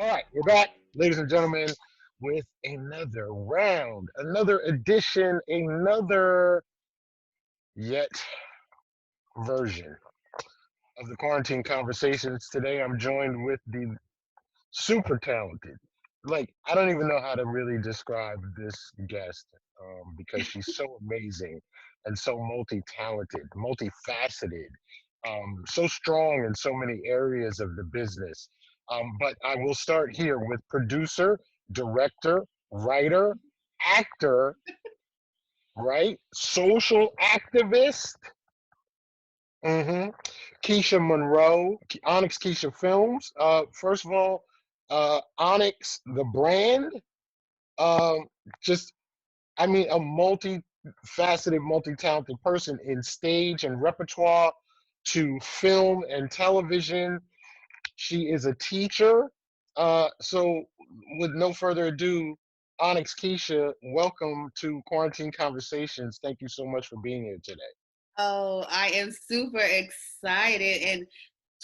All right, we're back, ladies and gentlemen, with another round, another edition, another yet version of the quarantine conversations. Today, I'm joined with the super talented. Like, I don't even know how to really describe this guest because she's so amazing and so multi-talented, multifaceted, so strong in so many areas of the business. But I will start here with producer, director, writer, actor, right? Social activist. Mm-hmm. Keesha Monroe, Onyx Keesha Films. First of all, Onyx, the brand, um, just, I mean, a multi-faceted, multi-talented person in stage and repertoire to film and television. She is a teacher. So, with no further ado, Onyx Keesha, welcome to Quarantine Conversations. Thank you so much for being here today. Oh, I am super excited and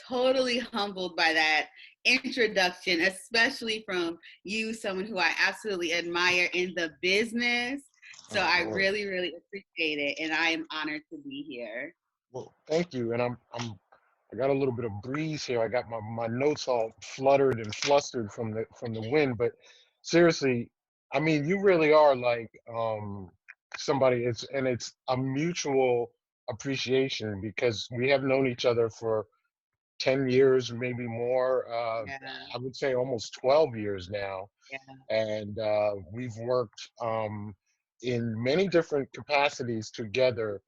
totally humbled by that introduction, especially from you, someone who I absolutely admire in the business. So Oh I Lord. really, really appreciate it, and I am honored to be here. Well, thank you. And I got a little bit of breeze here. I got my notes all fluttered and flustered from the wind. But seriously, I mean, you really are like somebody. It's a mutual appreciation because we have known each other for 10 years, maybe more. Yeah, I would say almost 12 years now, yeah. and we've worked in many different capacities together.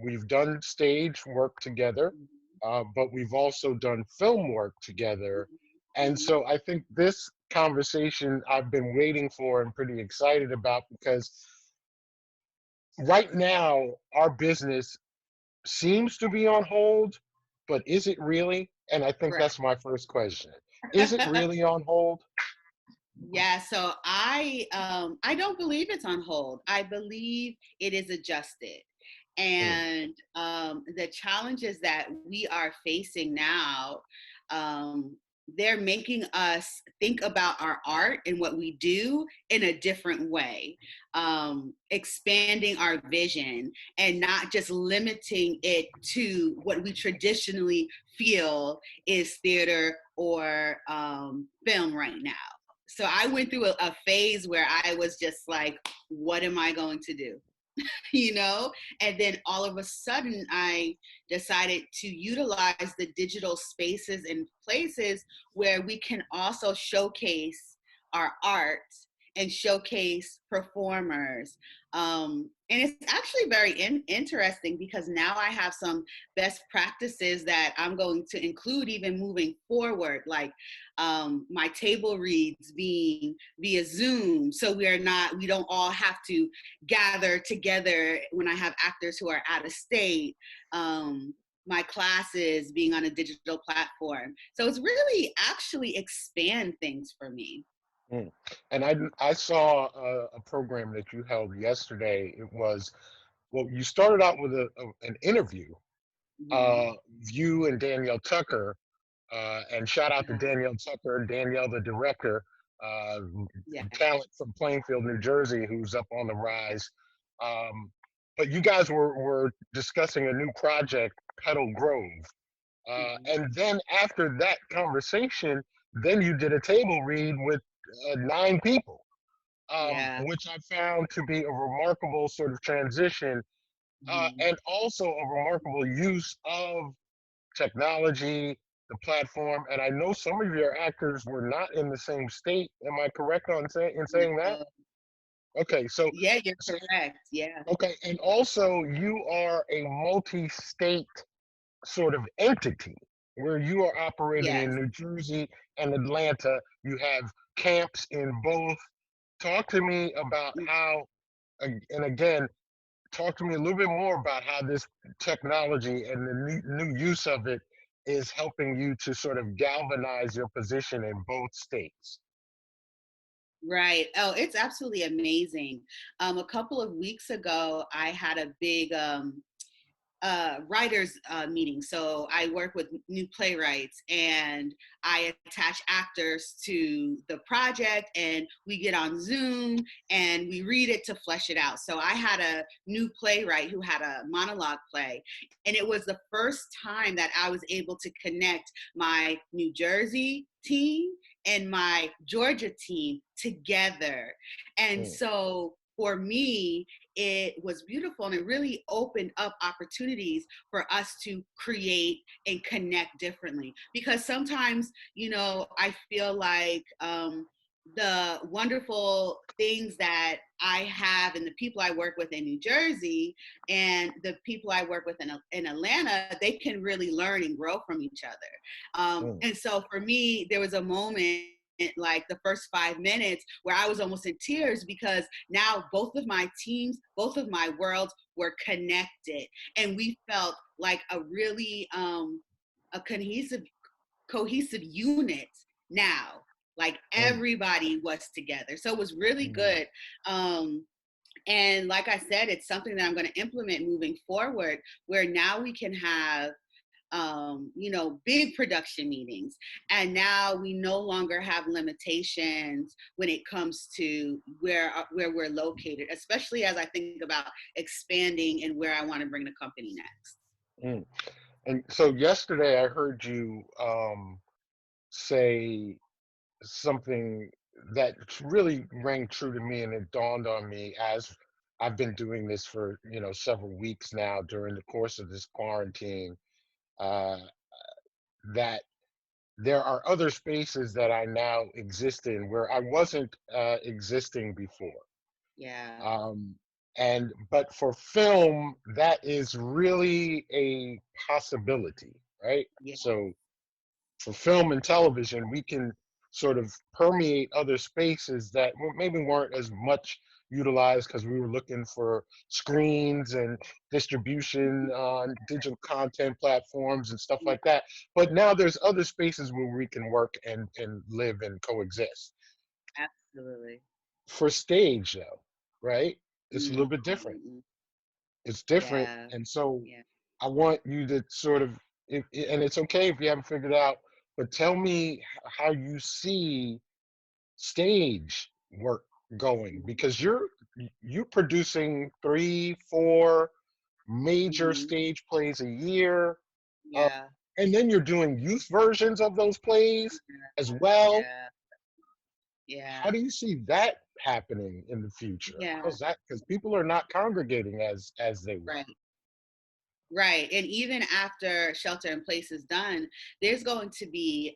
We've done stage work together, but we've also done film work together. And Mhm. so I think this conversation I've been waiting for and pretty excited about because right now our business seems to be on hold, but is it really? And I think Correct. that's my first question. Is it really on hold? Yeah, so I don't believe it's on hold. I believe it is adjusted. Mm, And the challenges that we are facing now, um, they're making us think about our art and what we do in a different way, expanding our vision and not just limiting it to what we traditionally feel is theater or film right now. So I went through a phase where I was just like, what am I going to do? You know? And then all of a sudden, I decided to utilize the digital spaces and places where we can also showcase our art and showcase performers. And it's actually very interesting because now I have some best practices that I'm going to include even moving forward, like my table reads being via Zoom. So we don't all have to gather together when I have actors who are out of state. My classes being on a digital platform. So it's really actually expand things for me. mm. And I saw a program that you held yesterday. It was, well, you started out with an interview, Mm-hmm. uh, you and Danielle Tucker, and shout out to Yeah. Danielle Tucker and Danielle, the director, uh, Yeah. talent from Plainfield, New Jersey, who's up on the rise. Um, but you guys were discussing a new project, Petal Grove. Mm-hmm. And then after that conversation, then you did a table read with 9 people, Yeah. which I found to be a remarkable sort of transition Mm-hmm. and also a remarkable use of technology, the platform. And I know some of your actors were not in the same state. Am I correct in saying that? No. Okay, Yeah, you're so correct. Yeah. okay, and also you are a multi-state sort of entity where you are operating in Yes. New Jersey and Atlanta. You have camps in both. Talk to me about how, and again, talk to me a little bit more about how this technology and the new use of it is helping you to sort of galvanize your position in both states. Right. Oh, it's absolutely amazing. A couple of weeks ago, I had a big writers meeting. So I work with new playwrights, and I attach actors to the project, and we get on Zoom and we read it to flesh it out. So I had a new playwright who had a monologue play, and it was the first time that I was able to connect my New Jersey team and my Georgia team together. And mm, so for me, it was beautiful, and it really opened up opportunities for us to create and connect differently. Because sometimes, I feel like the wonderful things that I have and the people I work with in New Jersey and the people I work with in Atlanta, they can really learn and grow from each other. mm, And so for me, there was a moment, like the first 5 minutes, where I was almost in tears, because now both of my teams, both of my worlds were connected, and we felt like a really a cohesive unit now. Like mm, everybody was together, so it was really mm, good. um and like I said, it's something that I'm going to implement moving forward, where now we can have big production meetings. And now we no longer have limitations when it comes to where we're located, especially as I think about expanding and where I want to bring the company next. mm. And so yesterday I heard you say something that really rang true to me, and it dawned on me as I've been doing this for several weeks now during the course of this quarantine, uh, that there are other spaces that I now exist in where I wasn't existing before. Yeah. Um, and but for film, that is really a possibility, right? Yeah. So for film and television, we can sort of permeate other spaces that maybe weren't as much utilized because we were looking for screens and distribution on digital content platforms and stuff Yeah. like that. But now there's other spaces where we can work and live and coexist. Absolutely. For stage, though, right? It's a little bit different. Mm-hmm. It's different. Yeah. And so Yeah. I want you to sort of, and it's okay if you haven't figured out, but tell me how you see stage work going, because you're producing 3, 4 major Mm-hmm. stage plays a year, uh, Yeah. and then you're doing youth versions of those plays as well. Yeah. How Yeah. do you see that happening in the future? Yeah. How's that? Because people are not congregating as they were. Right. Right. And even after shelter in place is done, there's going to be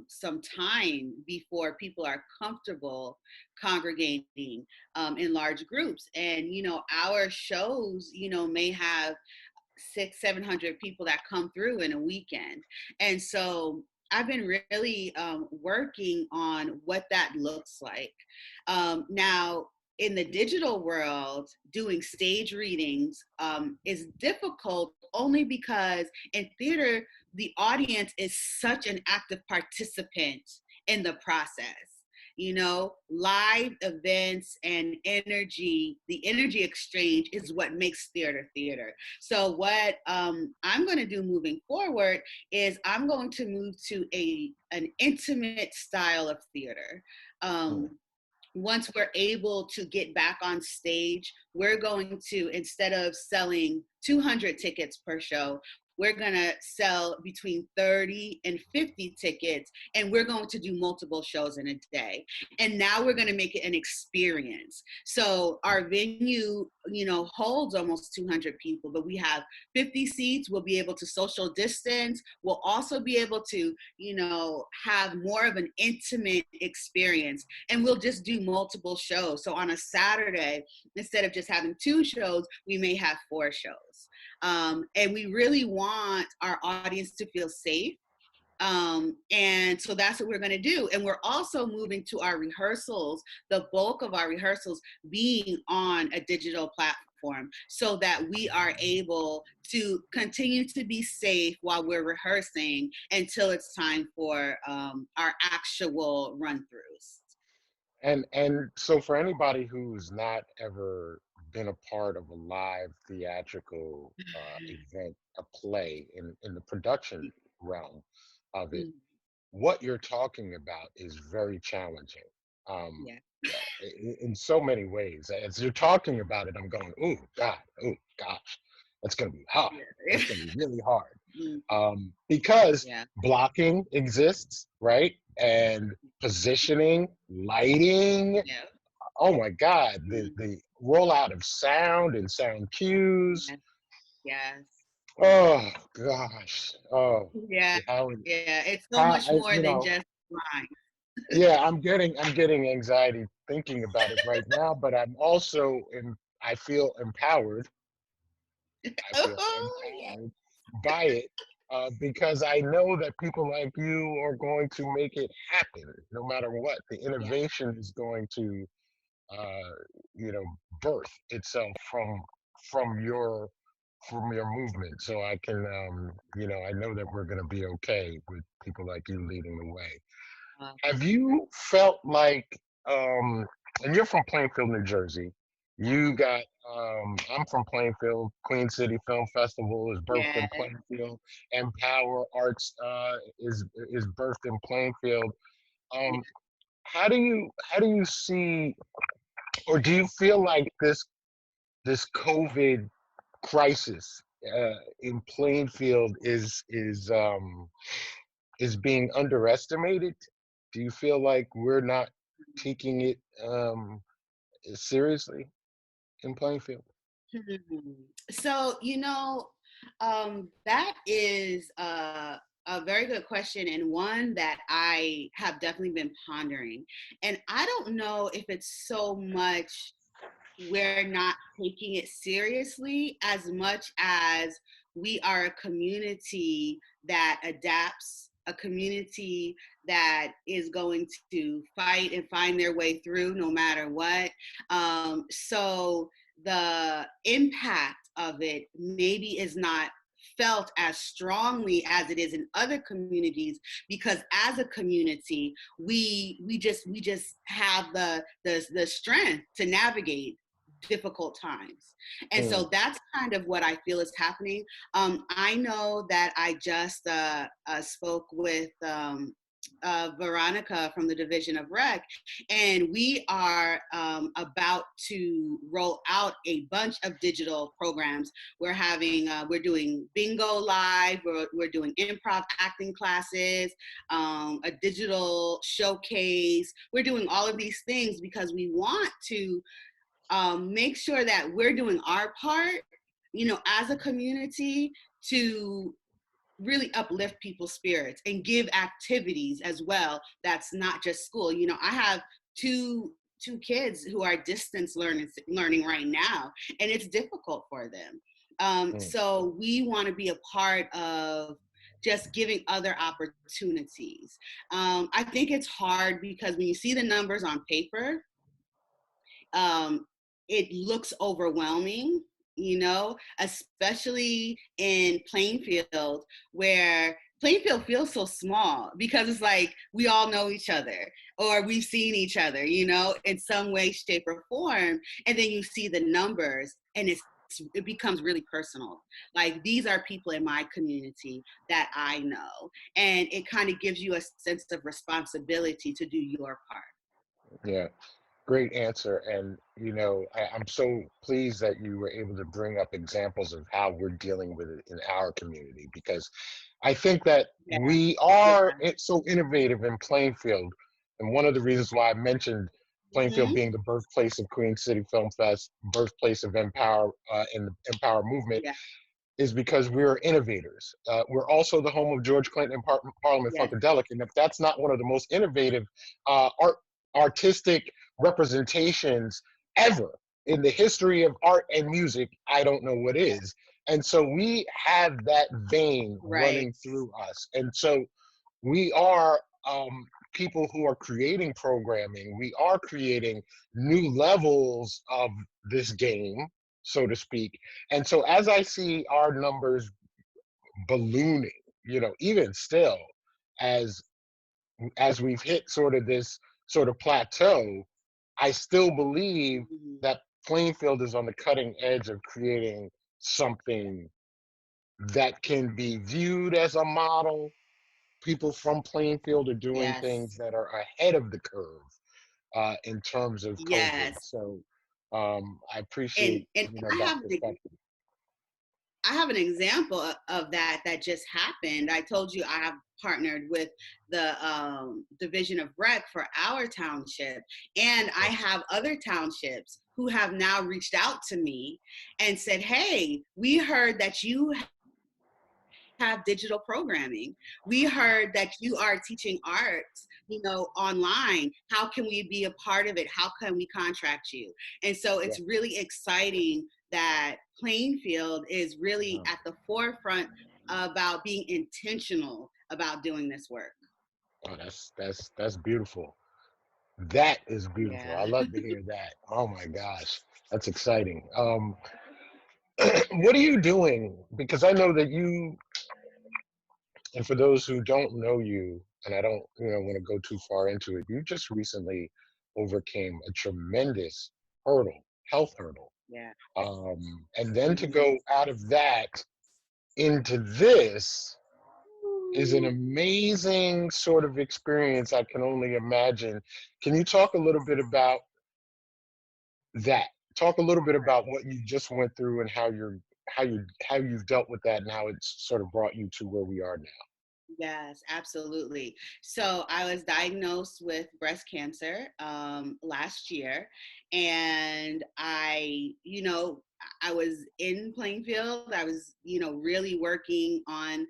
some time before people are comfortable congregating in large groups. And, our shows, may have 600-700 people that come through in a weekend. And so I've been really working on what that looks like. Now, in the digital world, doing stage readings is difficult, only because in theater, the audience is such an active participant in the process. Live events and the energy exchange is what makes theater theater. So what I'm going to do moving forward is I'm going to move to an intimate style of theater. Mm, Once we're able to get back on stage, we're going to, instead of selling 200 tickets per show, we're going to sell between 30 and 50 tickets, and we're going to do multiple shows in a day. And now we're going to make it an experience. So our venue, holds almost 200 people, but we have 50 seats. We'll be able to social distance. We'll also be able to, have more of an intimate experience, and we'll just do multiple shows. So on a Saturday, instead of just having 2 shows, we may have 4 shows. And we really want our audience to feel safe. And so that's what we're going to do. And we're also moving to our rehearsals, the bulk of our rehearsals being on a digital platform, so that we are able to continue to be safe while we're rehearsing until it's time for our actual run throughs. and so for anybody who's not ever been a part of a live theatrical event, a play in the production realm of it, Mm, what you're talking about is very challenging. Um, yeah. in so many ways. As you're talking about it, I'm going, oh gosh, that's going to be hard. Yeah. That's going to be really hard. Mm, Because yeah. blocking exists, right? And positioning, lighting. Yeah. Oh my God, Mm, the rollout of sound and sound cues. yes. Yes. Oh gosh. Oh, Yeah. how, Yeah. It's so how much more you than know, just lines. yeah, I'm getting anxiety thinking about it right now, but I feel empowered. I feel Oh, yeah. empowered by it because I know that people like you are going to make it happen no matter what. The Yeah. innovation is going to uh, you know, birth itself from your from your movement. So I can I know that we're gonna be okay with people like you leading the way. Have you felt like, um, and you're from Plainfield, New Jersey. You got, I'm from Plainfield. Queen City Film Festival is birthed in Yeah. Plainfield. Empower Arts is birthed in Plainfield. Yeah. Um, how do you see, or do you feel like this COVID crisis in Plainfield is being underestimated? Do you feel like we're not taking it seriously in Plainfield? Mhm. So, that is a very good question, and one that I have definitely been pondering. And I don't know if it's so much we're not taking it seriously as much as we are a community that adapts, a community that is going to fight and find their way through no matter what. So the impact of it maybe is not felt as strongly as it is in other communities, because as a community we just have the strength to navigate difficult times. And Mm, so that's kind of what I feel is happening. I know that I just spoke with Veronica from the Division of Rec, and we are about to roll out a bunch of digital programs. We're doing bingo live, we're doing improv acting classes, a digital showcase. We're doing all of these things because we want to make sure that we're doing our part, as a community, to really uplift people's spirits and give activities as well. That's not just school. I have two kids who are distance learning right now, and it's difficult for them. mm, So we want to be a part of just giving other opportunities. I think it's hard because when you see the numbers on paper, um, it looks overwhelming, especially in Plainfield, where Plainfield feels so small because it's like we all know each other or we've seen each other, in some way, shape, or form. And then you see the numbers and it becomes really personal. Like, these are people in my community that I know. And it kind of gives you a sense of responsibility to do your part. yeah. Great answer. And, I'm so pleased that you were able to bring up examples of how we're dealing with it in our community, because I think that Yeah. we Yeah. are so innovative in Plainfield. And one of the reasons why I mentioned Plainfield Mm-hmm. being the birthplace of Queen City Film Fest, birthplace of Empower and the Empower movement, Yeah. is because we're innovators. We're also the home of George Clinton and Parliament Yes. Funkadelic, and if that's not one of the most innovative artistic representations ever in the history of art and music, I don't know what Yeah. is. And so we have that vein Right. running through us, and so we are people who are creating programming. We are creating new levels of this game, so to speak. And so as I see our numbers ballooning, even still, as as we've hit sort of this sort of plateau, I still believe Mhm. that Plainfield is on the cutting edge of creating something that can be viewed as a model. People from Plainfield are doing Yes. things that are ahead of the curve in terms of COVID. Yes. So I And appreciate and that perspective. I have an example of that that just happened. I told you I have partnered with the Division of Rec for our township, and I have other townships who have now reached out to me and said, "Hey, we heard that you have digital programming. We heard that you are teaching arts, online. How can we be a part of it? How can we contract you?" And so Yeah. it's really exciting that Plainfield is really Oh, at the forefront about being intentional about doing this work. oh, that's beautiful. That is beautiful. I Yeah. love to hear that. Oh my gosh, that's exciting. What are you doing? Because I know that you, and for those who don't know you, and I don't, want to go too far into it, you just recently overcame a tremendous hurdle, health hurdle. Yeah. And then to Hmm. go out of that into this is an amazing sort of experience I can only imagine. Can you talk a little bit about that? Talk a little bit about what you just went through and how you've dealt with that and how it's sort of brought you to where we are now. Yes, absolutely. So I was diagnosed with breast cancer last year, and I was in Plainfield. I was, really working on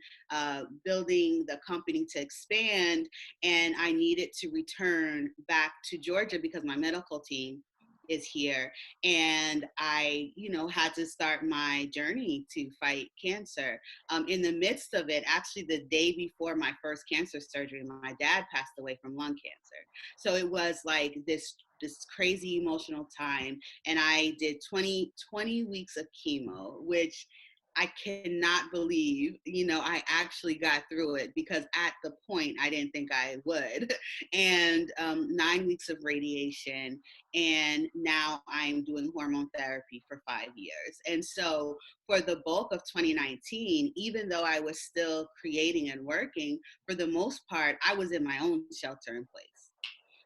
building the company to expand, and I needed to return back to Georgia because my medical team is here, and I, had to start my journey to fight cancer. In the midst of it, actually the day before my first cancer surgery, my dad passed away from lung cancer. So it was like this crazy emotional time, and I did 20 weeks of chemo, which I cannot believe, I actually got through it, because at the point I didn't think I would. And 9 weeks of radiation, and now I'm doing hormone therapy for 5 years. And so for the bulk of 2019, even though I was still creating and working, for the most part, I was in my own shelter in place.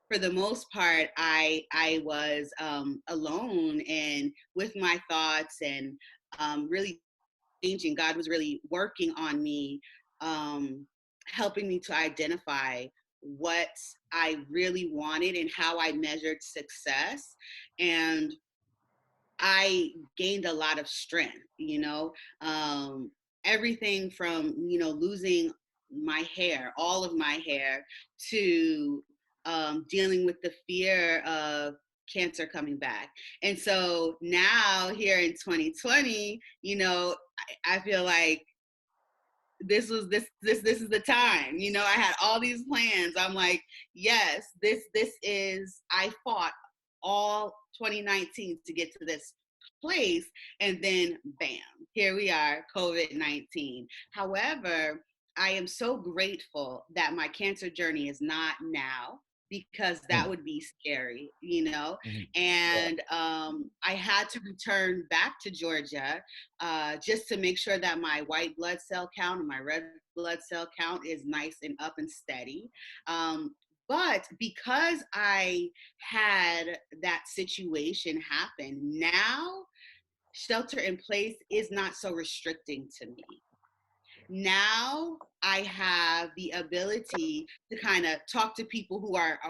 For the most part, I was alone and with my thoughts, and really changing. God was really working on me, um, helping me to identify what I really wanted and how I measured success. And I gained a lot of strength, everything from, losing my hair, all of my hair, to dealing with the fear of cancer coming back. And so now here in 2020, I feel like this is the time. I had all these plans. I'm like, yes, this is, I fought all 2019 to get to this place, and then bam, here we are, COVID-19. However, I am so grateful that my cancer journey is not now, because that Mm, would be scary, mhm. Yeah. and I had to return back to Georgia, just to make sure that my white blood cell count and my red blood cell count is nice and up and steady. But because I had that situation happen, now shelter in place is not so restricting to me. Now I have the ability to kind of talk to people who are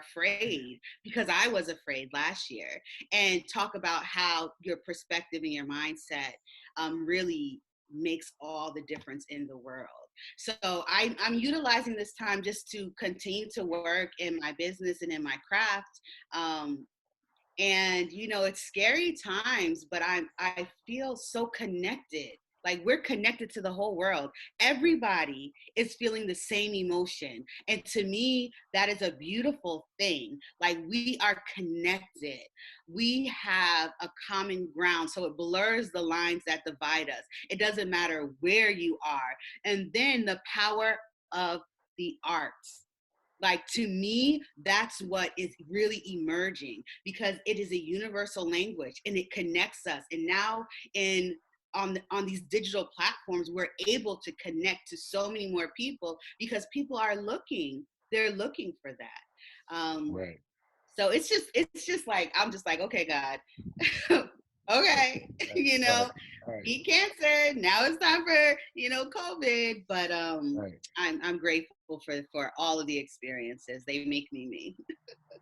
afraid, because I was afraid last year, and talk about how your perspective and your mindset really makes all the difference in the world. So I'm utilizing this time just to continue to work in my business and in my craft. And it's scary times, but I feel so connected. Like, we're connected to the whole world. Everybody is feeling the same emotion, and to me that is a beautiful thing. Like, we are connected, we have a common ground, so it blurs the lines that divide us. It doesn't matter where you are. And then the power of the arts. Like, to me, that's what is really emerging, because it is a universal language and it connects us. And now in on these digital platforms, we're able to connect to so many more people because people are looking. They're looking for that. Right. So it's just like, I'm just like, okay, God, okay, Right. Right. beat cancer. Now it's time for COVID. But Right. I'm grateful for all of the experiences. They make me me.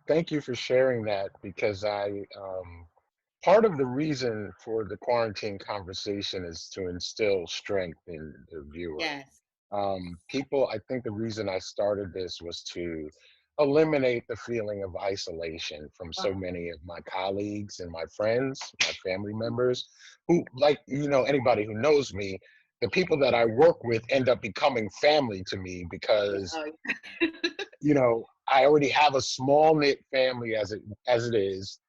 Thank you for sharing that because part of the reason for the quarantine conversation is to instill strength in the viewer. Yes. People, I think the reason I started this was to eliminate the feeling of isolation from Oh, so many of my colleagues and my friends, my family members, who, like, anybody who knows me, the people that I work with end up becoming family to me yeah. because, Oh, I already have a small knit family as it is,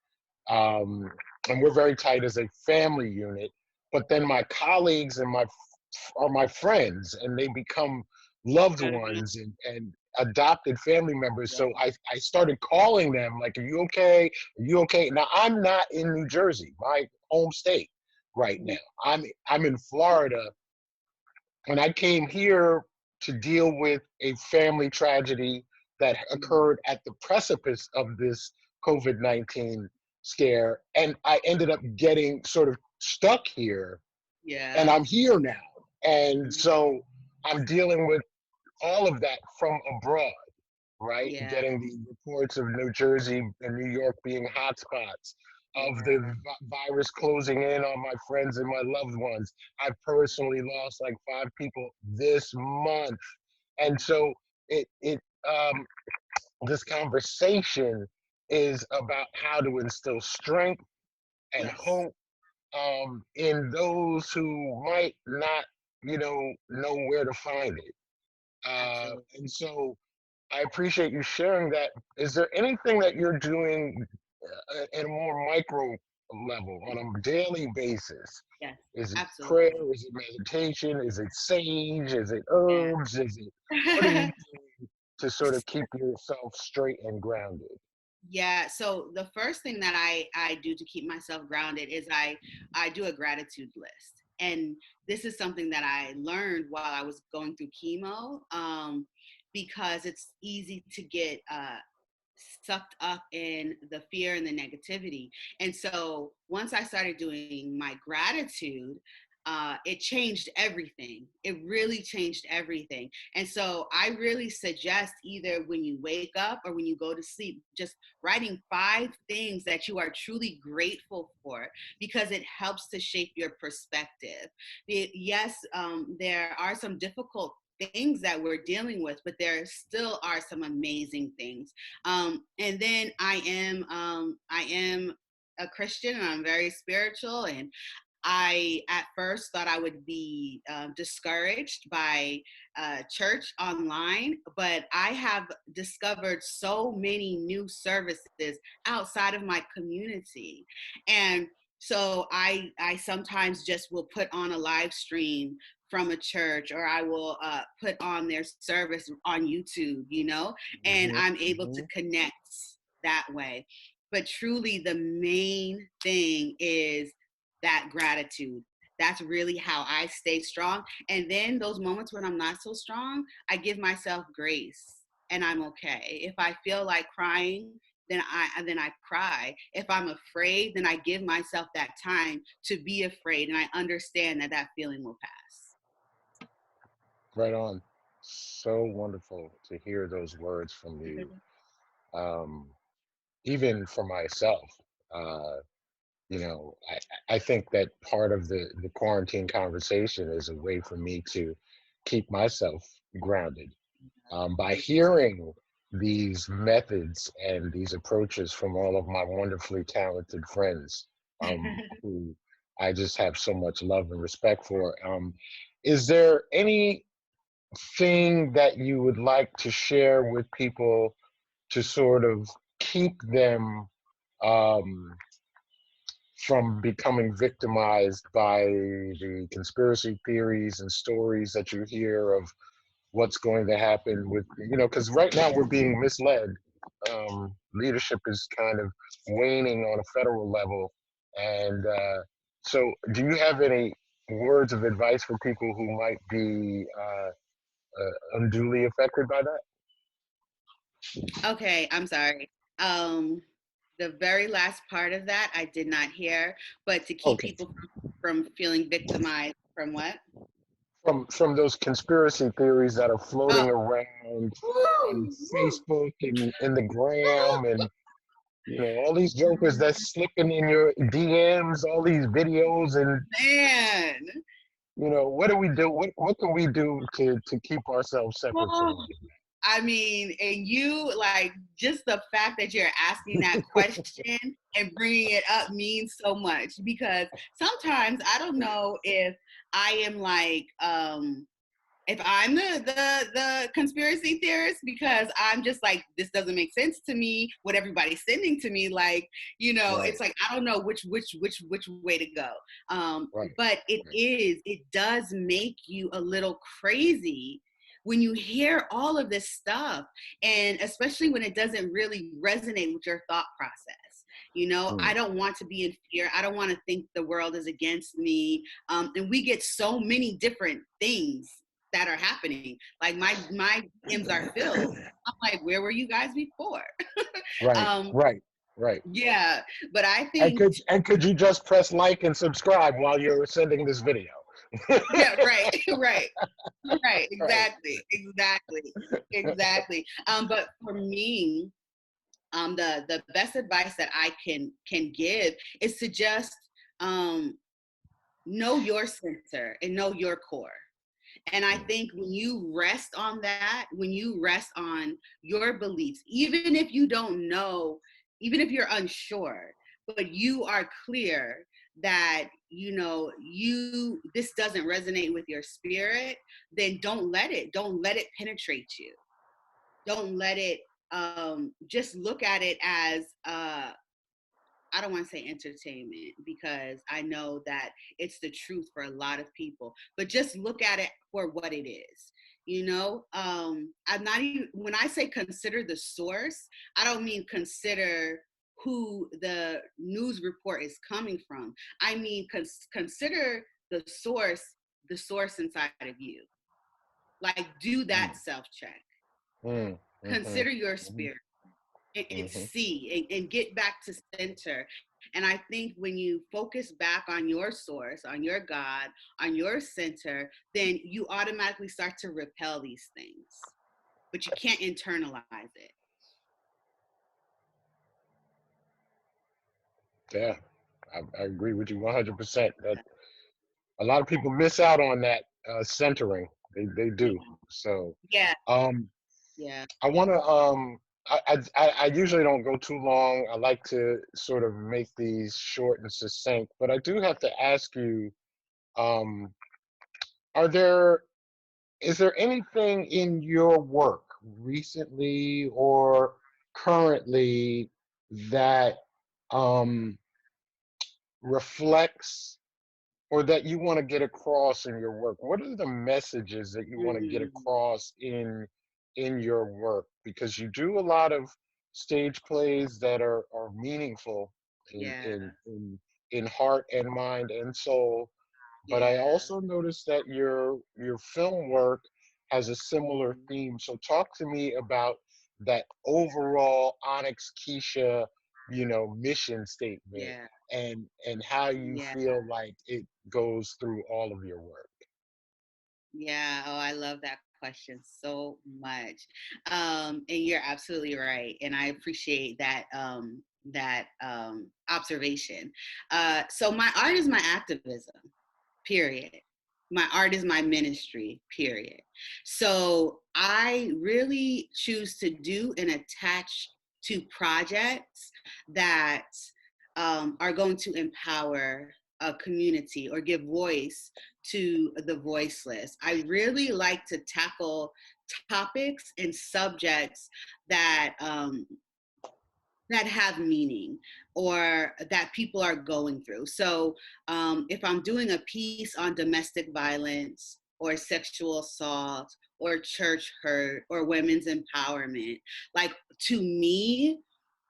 um, and we're very tight as a family unit. But then my colleagues and my are my friends, and they become loved ones and adopted family members. yeah. So I started calling them like, "Are you okay? Are you okay?" Now I'm not in New Jersey, my home state, right now. I'm in Florida, and I came here to deal with a family tragedy that occurred at the precipice of this COVID-19 scare. And I ended up getting sort of stuck here, and Yeah. I'm here now. And so I'm dealing with all of that from abroad, right? Yeah. Getting the reports of New Jersey and New York being hotspots, of Yeah. the virus closing in on my friends and my loved ones. I personally lost like 5 people this month, and so it this conversation is about how to instill strength and Yes. hope in those who might not, know where to find it. Absolutely. And so I appreciate you sharing that. Is there anything that you're doing at a more micro level on a daily basis? Yes. Is it prayer? Absolutely. Is it meditation? Is it sage? Is it Yeah. herbs? Is it what are you doing to sort of keep yourself straight and grounded? Yeah, so the first thing that I do to keep myself grounded is I do a gratitude list. And this is something that I learned while I was going through chemo, because it's easy to get sucked up in the fear and the negativity. And so once I started doing my gratitude, it changed everything. It really changed everything. And so I really suggest, either when you wake up or when you go to sleep, just writing 5 things that you are truly grateful for, because it helps to shape your perspective. Yes, there are some difficult things that we're dealing with, but there still are some amazing things. And then I am a Christian, and I'm very spiritual. And I at first thought I would be discouraged by church online, but I have discovered so many new services outside of my community. And so I sometimes just will put on a live stream from a church, or I will put on their service on YouTube, and Hmm. I'm able to Hmm. connect that way. But truly, the main thing is that gratitude. That's really how I stay strong. And then those moments when I'm not so strong, I give myself grace, and I'm okay. If I feel like crying, then I cry. If I'm afraid, then I give myself that time to be afraid, and I understand that that feeling will pass. Right on. So wonderful to hear those words from you. Um, Even for myself, uh, I think that part of the quarantine conversation is a way for me to keep myself grounded, by hearing these methods and these approaches from all of my wonderfully talented friends, who I just have so much love and respect for. Is there anything that you would like to share with people to sort of keep them, um, from becoming victimized by the conspiracy theories and stories that you hear of what's going to happen with, because right now we're being misled. Leadership is kind of waning on a federal level. And so, do you have any words of advice for people who might be unduly affected by that? Okay, I'm sorry. The very last part of that I did not hear, but to keep Okay. people from feeling victimized from what? From those conspiracy theories that are floating Oh, around on woo, woo, Facebook and in the woo. gram, and all these jokers that's slipping in your DMs, all these videos, and Man. what do we do? What can we do to keep ourselves separate from Oh, all I mean, and you like just the fact that you're asking that question and bringing it up means so much because sometimes I don't know if I am like if I'm the conspiracy theorist because I'm just like this doesn't make sense to me what everybody's sending to me like that? it's like I don't know which way to go Right, but right, it does make you a little crazy when you hear all of this stuff and especially when it doesn't really resonate with your thought process. right. I don't want to be in fear. I don't want to think the world is against me. And we get so many different things that are happening. Like my DMs are filled. I'm like, where were you guys before? Right, um, right, right. yeah, but I And think could you just press like and subscribe while you're sending this video? yeah, right, right, right, Right. exactly. But for me, the best advice that I can give is to just um know your center and know your core. And I think when you rest on that, when you rest on your beliefs, even if you don't know, even if you're unsure, but you are clear that you this doesn't resonate with your spirit, then don't let it penetrate you. Don't let it just look at it as I don't want to say entertainment because I know that it's the truth for a lot of people, but just look at it for what it is. I'm not even, when I say consider the source, I don't mean consider who the news report is coming from. I mean, consider the source inside of you. Like, do that Mm, self check. mm, mhm, Consider your mhm, spirit and mhm. see and get back to center. And I think when you focus back on your source, on your God, on your center, then you automatically start to repel these things, but you can't internalize it. Yeah, I agree with you 100%. That a lot of people miss out on that centering. They do. So, Yeah, um, yeah, I want to. I usually don't go too long. I like to sort of make these short and succinct, but I do have to ask you: um, Are there is there anything in your work recently or currently that um, reflects or that you want to get across in your work? What are the messages that you want to get mm, across in your work? Because you do a lot of stage plays that are meaningful in yeah, in in in heart and mind and soul. But I yeah, also noticed that your film work has a similar mm, theme. So talk to me about that overall Onyx Keesha, mission statement yeah, and how you yeah. feel like it goes through all of your work. Yeah. Oh, I love that question so much. And you're absolutely right. And I appreciate that observation. So my art is my activism, period. My art is my ministry, period. So I really choose to do and attach to projects that are going to empower a community or give voice to the voiceless. I really like to tackle topics and subjects that have meaning or that people are going through. So if I'm doing a piece on domestic violence or sexual assault or church hurt or women's empowerment. Like, to me,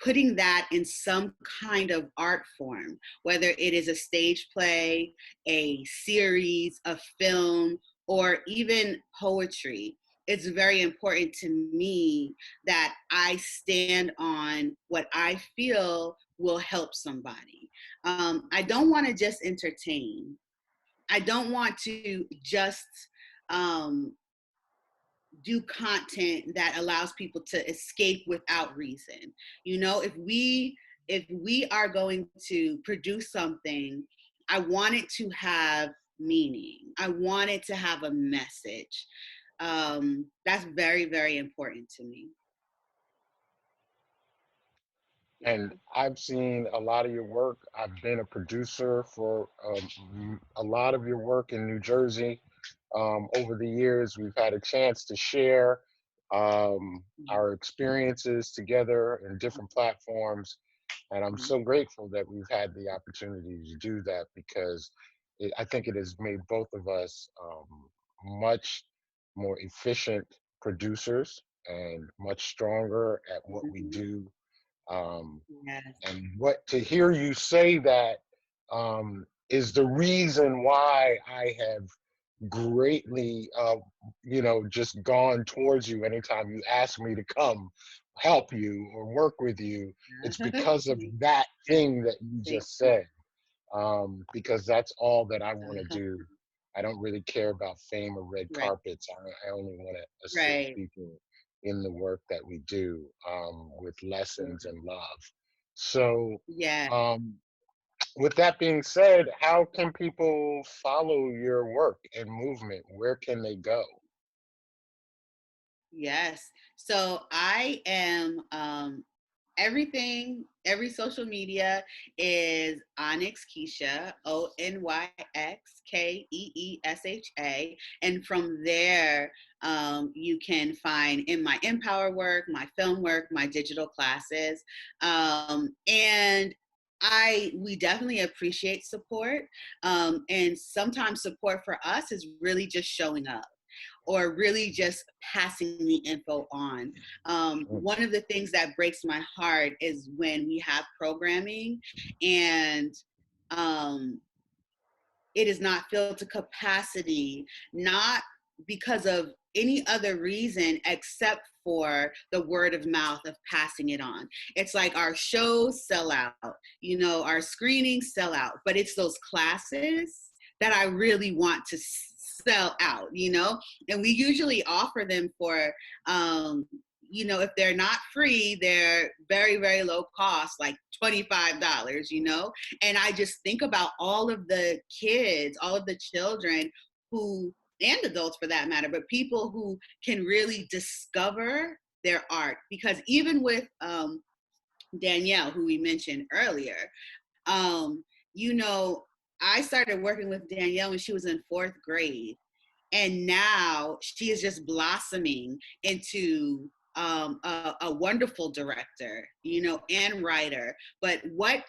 putting that in some kind of art form, whether it is a stage play, a series, a film, or even poetry, it's very important to me that I stand on what I feel will help somebody. I don't want to just entertain. I don't want to just um, do content that allows people to escape without reason. You know, if we are going to produce something, I want it to have meaning. I want it to have a message. That's very, very important to me. And I've seen a lot of your work. I've been a producer for a lot of your work in New Jersey. Over the years, we've had a chance to share our experiences together in different platforms. And I'm so grateful that we've had the opportunity to do that, because I think it has made both of us much more efficient producers and much stronger at what we Mhm. do. Um, Yes. and what to hear you say that is the reason why I have greatly, just gone towards you anytime you ask me to come help you or work with you. It's because of that Yes. thing that you Thank just you. said, because that's all that I want to Uh-huh. do. I don't really care about fame or red Right. carpets. I only want to assist Right. people in the work that we do, with lessons Mhm. and love. So, Yeah. um, with that being said, how can people follow your work and movement? Where can they go? Yes. So I am every social media is Onyx Keesha, ONYXKEESHA. And from there, you can find in my Empower work, my film work, my digital classes. And we definitely appreciate support. And sometimes support for us is really just showing up or really just passing the info on. Mm. One of the things that breaks my heart is when we have programming and um, it is not filled to capacity, not because of any other reason except for the word of mouth of passing it on. It's like our shows sell out, our screenings sell out, but it's those classes that I really want to sell out. And we usually offer them for if they're not free, they're very, very low cost, like $25. And I just think about all of the kids, all of the children who, and adults for that matter, but people who can really discover their art. Because even with Danielle, who we mentioned earlier, um, you know, I started working with Danielle when she was in fourth grade, and now she is just blossoming into a wonderful director, and writer. But what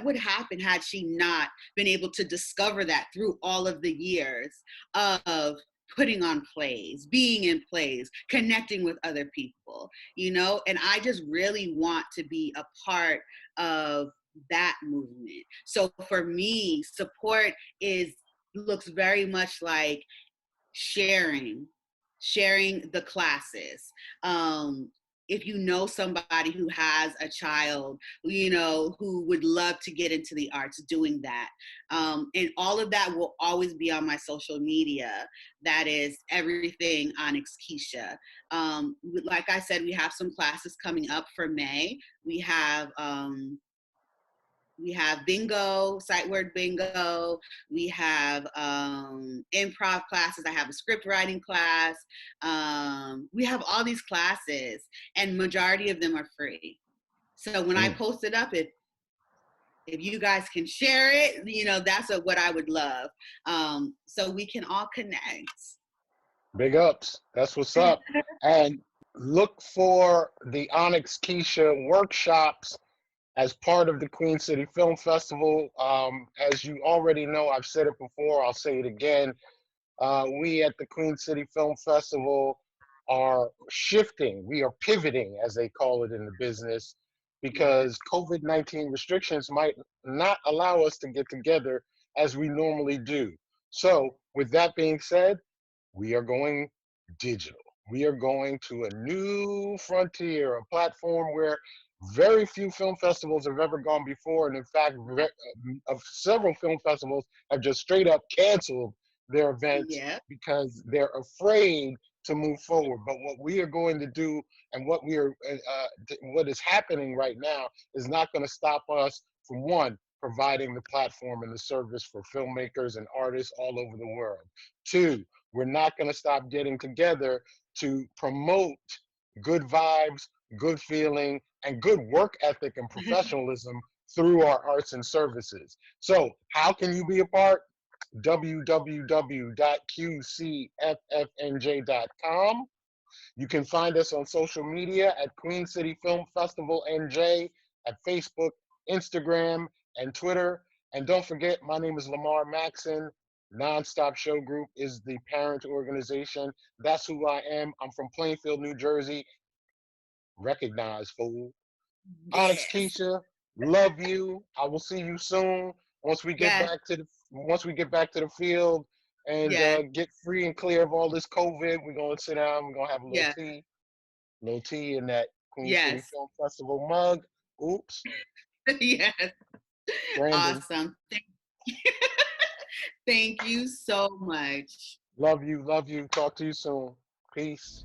would happen had she not been able to discover that through all of the years of putting on plays, being in plays, connecting with other people. And I just really want to be a part of that movement. So for me, support is looks very much like sharing sharing the classes. If you know somebody who has a child, who would love to get into the arts, doing that. And all of that will always be on my social media. That is everything Onyx Keesha. Like I said, we have some classes coming up for May. We have bingo, sight word bingo. We have improv classes. I have a script writing class. We have all these classes, and majority of them are free. So when I Mm. post it up, if you guys can share it, that's what I would love. So we can all connect. Big ups. That's what's up. And look for the Onyx Keisha workshops as part of the Queen City Film Festival. As you already know, I've said it before, I'll say it again. We at the Queen City Film Festival are shifting. We are pivoting, as they call it in the business, Yes. because COVID-19 restrictions might not allow us to get together as we normally do. So, with that being said, we are going digital. We are going to a new frontier, a platform where very few film festivals have ever gone before. And in fact, of several film festivals have just straight up canceled their events Yeah. because they're afraid to move forward. But what we are going to do and what is happening right now is not going to stop us from one, providing the platform and the service for filmmakers and artists all over the world. Two, we're not going to stop getting together to promote good vibes, good feeling, and good work ethic and professionalism through our arts and services. So, how can you be a part? www.qcffnj.com. You can find us on social media at Queen City Film Festival NJ at Facebook, Instagram, and Twitter. And don't forget, my name is Lamar Maxon. Nonstop Show Group is the parent organization. That's who I am. I'm from Plainfield, New Jersey. Recognize, fool. Onyx Yes. Keesha, love you. I will see you soon once we get Yes. back to the field and Yes. get free and clear of all this COVID. We're gonna sit down. We're gonna have Yes. a little tea in that Queen City Yes. Film Festival mug. Oops, Yes. Brandon. Awesome. Thank you so much. Love you. Love you. Talk to you soon. Peace.